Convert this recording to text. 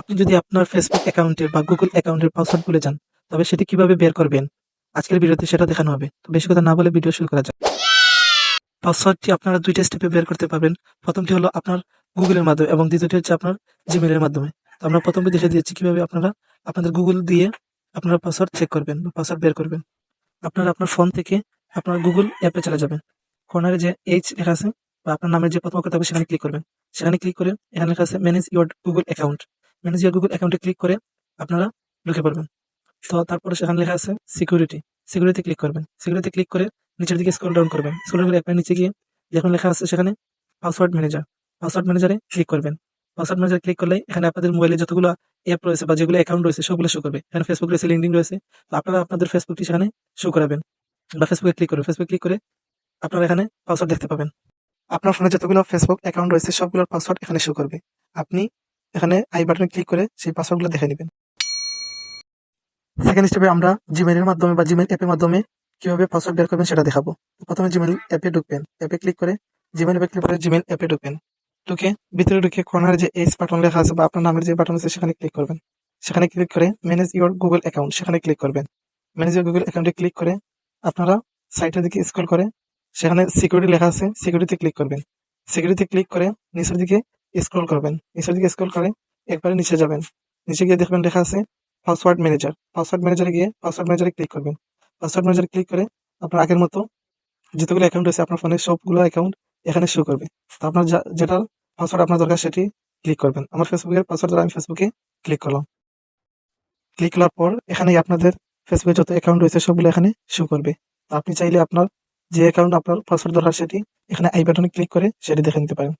আপনি যদি আপনার ফেসবুক অ্যাকাউন্টের বা গুগল অ্যাকাউন্টের পাসওয়ার্ড ভুলে যান, তবে সেটি কিভাবে বের করবেন? আজকের ভিডিওতে সেটা দেখানো হবে। তো বেশি কথা না বলে ভিডিও শুরু করা যাক। পাসওয়ার্ডটি আপনারা ২ টা স্টেপে বের করতে পারবেন। ১ম টি হলো আপনার গুগলের মাধ্যমে এবং ২য় টি হচ্ছে আপনার জিমেইলের মাধ্যমে। তো আমরা ১ম এ দেখে দিয়েছি কিভাবে আপনারা আপনাদের গুগল দিয়ে আপনারা পাসওয়ার্ড চেক করবেন বা পাসওয়ার্ড বের করবেন। আপনারা আপনার ফোন থেকে আপনার গুগল অ্যাপে চলে যাবেন। কর্নারে যে এইচ লেখা আছে বা আপনার নামের যে ১ম অক্ষরটা হবে সেখানে ক্লিক করবেন। সেখানে ক্লিক করে এখানে লেখা আছে manage your Google account. Manage your Google অ্যাকাউন্টে ক্লিক করে আপনারা ঢুকে পড়বেন। তো তারপরে সেখানে লেখা আছে সিকিউরিটি। সিকিউরিটি ক্লিক করবেন। সিকিউরিটি ক্লিক করে নিচের দিকে স্ক্রল ডাউন করবেন। স্ক্রল ডাউন করে এক পায়ে নিচে গিয়ে দেখুন লেখা আছে সেখানে পাসওয়ার্ড ম্যানেজার। পাসওয়ার্ড ম্যানেজারে ক্লিক করবেন। পাসওয়ার্ড ম্যানেজারে ক্লিক করলেই এখানে আপনাদের মোবাইলে যতগুলো অ্যাপ রয়েছে বা যেগুলো অ্যাকাউন্ট রয়েছে সবগুলো শো করবে। এখানে ফেসবুক রয়েছে, লিঙ্কডইন রয়েছে। তো আপনারা আপনাদের ফেসবুকটি সেখানে শো করাবেন বা ফেসবুকে ক্লিক করবেন। ফেসবুকে ক্লিক করে আপনারা এখানে পাসওয়ার্ড দেখতে পাবেন। আপনার ফোনে যতগুলো ফেসবুক অ্যাকাউন্ট রয়েছে সবগুলোর পাসওয়ার্ড এখানে শো করবে। আপনি এখানে আই বাটনে ক্লিক করে সেই পাসওয়ার্ডগুলো দেখে নিবেন। সেকেন্ড স্টেপে আমরা জিমেইলের মাধ্যমে বা জিমেইল অ্যাপের মাধ্যমে কিভাবে পাসওয়ার্ড বের করবেন সেটা দেখাবো। প্রথমে জিমেইল অ্যাপে ঢুকবেন। অ্যাপে ক্লিক করে জিমেইল অ্যাপে ক্লিক করে জিমেইল অ্যাপে ঢুকবেন। ঢুকে ভিতরে ঢুকে কর্নারে যে এস বাটন লেখা আছে বা আপনার নামের যে বাটন আছে সেখানে ক্লিক করবেন। সেখানে ক্লিক করে ম্যানেজ ইউর গুগল অ্যাকাউন্ট সেখানে ক্লিক করবেন। ম্যানেজ ইউর গুগল অ্যাকাউন্টে ক্লিক করে আপনারা সাইটের দিকে স্ক্রল করে সেখানে সিকিউরিটি লেখা আছে সিকিউরিটিতে ক্লিক করবেন। সিকিউরিটিতে ক্লিক করে নিচের দিকে স্ক্রল করবেন। নিচের দিকে স্ক্রল করে একবারে নিচে যাবেন। নিচে গিয়ে দেখবেন লেখা আছে পাসওয়ার্ড ম্যানেজার। পাসওয়ার্ড ম্যানেজারে গিয়ে পাসওয়ার্ড ম্যানেজারে ক্লিক করবেন। পাসওয়ার্ড ম্যানেজারে ক্লিক করে আপনার আগের মতো যতগুলো অ্যাকাউন্ট আছে আপনার ফোনে সবগুলো অ্যাকাউন্ট এখানে শো করবে। তো আপনার যেটার পাসওয়ার্ড আপনার দরকার সেটি ক্লিক করবেন। আমার ফেসবুকের পাসওয়ার্ড দ্বারা আমি ফেসবুকে ক্লিক করলাম। ক্লিক করার পর এখানেই আপনাদের ফেসবুকে যত অ্যাকাউন্ট রয়েছে সবগুলো এখানে শো করবে। তো আপনি চাইলে আপনার যে অ্যাকাউন্ট আপনার পাসওয়ার্ড দরকার সেটি এখানে আই বাটনে ক্লিক করে সেটি দেখে নিতে পারেন।